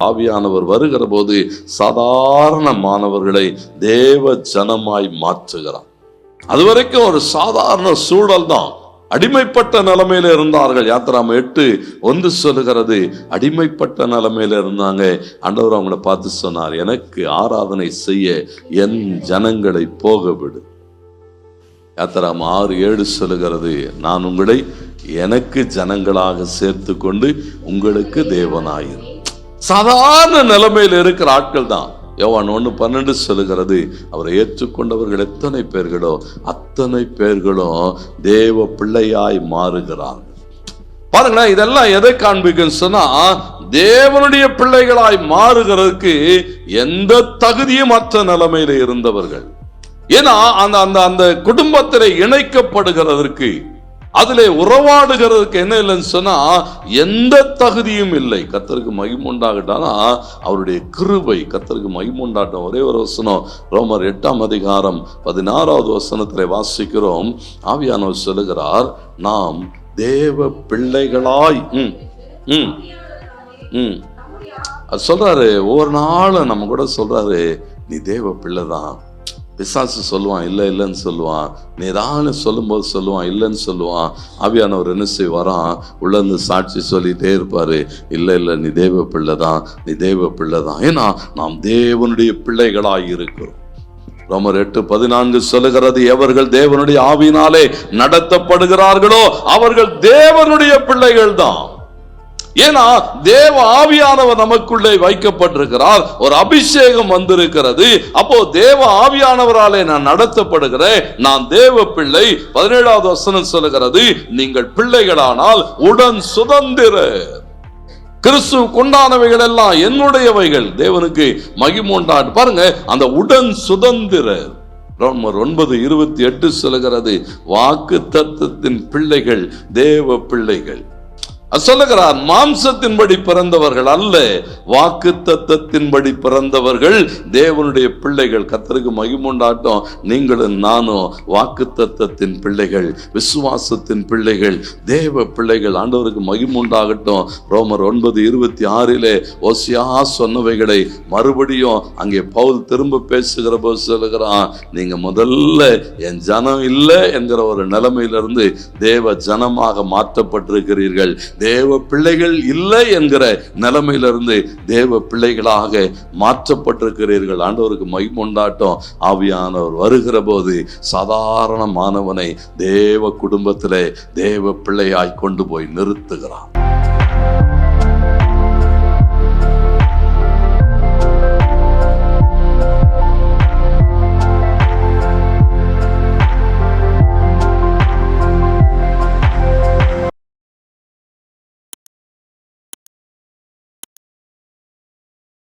ஆவியானவர் வருகிற போது சாதாரண மாணவர்களை தேவ ஜனமாய் மாற்றுகிறார். அதுவரைக்கும் ஒரு சாதாரண சூழல் தான், அடிமைப்பட்ட நிலைமையில இருந்தார்கள். யாத்திராம 8:1 சொல்லுகிறது, அடிமைப்பட்ட நிலைமையில இருந்தாங்க. ஆண்டவர் அவங்களை பார்த்து சொன்னார், எனக்கு ஆராதனை செய்ய என் ஜனங்களை போக விடு. யாத்திராம 6:7 சொல்லுகிறது, நான் உங்களை எனக்கு ஜனங்களாக சேர்த்து கொண்டு உங்களுக்கு தேவனாயிரு. சாதாரண நிலைமையில் இருக்கிற ஆட்கள் தான். யோவான் 1:12 சொல்லுகிறது, அவரை ஏற்றுக்கொண்டவர்கள் எத்தனை பேர்களோ அத்தனை பேர்களும் தேவ பிள்ளையாய் மாறுகிறார்கள். பாருங்களேன், இதெல்லாம் எதை காண்பிக்கும் சொன்னா, தேவனுடைய பிள்ளைகளாய் மாறுகிறதுக்கு எந்த தகுதியும் மற்ற நிலைமையில இருந்தவர்கள். ஏன்னா அந்த குடும்பத்திலே இணைக்கப்படுகிறதற்கு, அதிலே உறவாடுகிறதுக்கு என்ன இல்லைன்னு சொன்னா எந்த தகுதியும் இல்லை. கர்த்தருக்கு மகிமை உண்டாகட்டானா அவருடைய கிருபை, கர்த்தருக்கு மகிமை உண்டாட்டம். ஒரே ஒரு வசனம், ரோமர் 8:16 வாசிக்கிறோம். ஆவியானவர் சொல்லுகிறார், நாம் தேவ பிள்ளைகளாய் சொல்றாரு. ஒவ்வொரு நாளும் நம்ம கூட சொல்றாரு, நீ தேவ பிள்ளைதான். பிசாசு சொல்லுவான் இல்லை இல்லைன்னு சொல்லுவான், நீ ஏதாவது சொல்லும்போது சொல்லுவான் இல்லைன்னு சொல்லுவான். ஆவியானவர் என்ன செய்வாராம், உள்ளந்து சாட்சி சொல்லிட்டே இருப்பாரு, இல்லை இல்லை நீ தேவ பிள்ளைதான், நீ தேவ பிள்ளைதான். ஏன்னா நாம் தேவனுடைய பிள்ளைகளாய் இருக்கிறோம். ரோமர் 8:14 சொல்லுகிறது, எவர்கள் தேவனுடைய ஆவியினாலே நடத்தப்படுகிறார்களோ அவர்கள் தேவனுடைய பிள்ளைகள் தான். ஏன்னா தேவ ஆவியானவர் நமக்குள்ளே வைக்கப்பட்டிருக்கிறார், ஒரு அபிஷேகம் வந்திருக்கிறது. அப்போ தேவ ஆவியானவராலே நான் நடத்தப்படுகிறேன், நான் தேவ பிள்ளை. 17வது வசனம் சொல்லுகிறது, நீங்கள் பிள்ளைகளானால் உடன் சுதந்திரர். கிறிஸ்துவுக்கு உண்டானவைகள் எல்லாம் என்னுடையவைகள். தேவனுக்கு மகிமை உண்டாட்டு. பாருங்க, அந்த உடன் சுதந்திரர். ரோமர் 9:28 சொல்லுகிறது, வாக்கு தத்தத்தின் பிள்ளைகள் தேவ பிள்ளைகள். சொல்லுகிறார், மாம்சத்தின்படி பிறந்தவர்கள் அல்ல, வாக்கு தத்தத்தின்படி பிறந்தவர்கள் தேவனுடைய பிள்ளைகள். கர்த்தருக்கு மகிமை உண்டாட்டம். நீங்களும் நானும் வாக்கு தத்தத்தின் பிள்ளைகள், விசுவாசத்தின் பிள்ளைகள், தேவ பிள்ளைகள். ஆண்டவருக்கு மகிமை உண்டாகட்டும். ரோமர் 9:26 ஓசியா சொன்னவைகளை மறுபடியும் அங்கே பவுல் திரும்ப பேசுகிற போது சொல்லுகிறான், நீங்க முதல்ல என் ஜனம் இல்லை என்கிற ஒரு நிலைமையிலிருந்து தேவ ஜனமாக மாற்றப்பட்டிருக்கிறீர்கள். தேவ பிள்ளைகள் இல்லை என்கிற நிலைமையிலிருந்து தேவ பிள்ளைகளாக மாற்றப்பட்டிருக்கிறீர்கள். ஆண்டவருக்கு மகிமை உண்டாட்டம். ஆவியானவர் வருகிற போது சாதாரண மாணவனை தேவ குடும்பத்திலே தேவ பிள்ளையாய் கொண்டு போய் நிறுத்துகிறார்.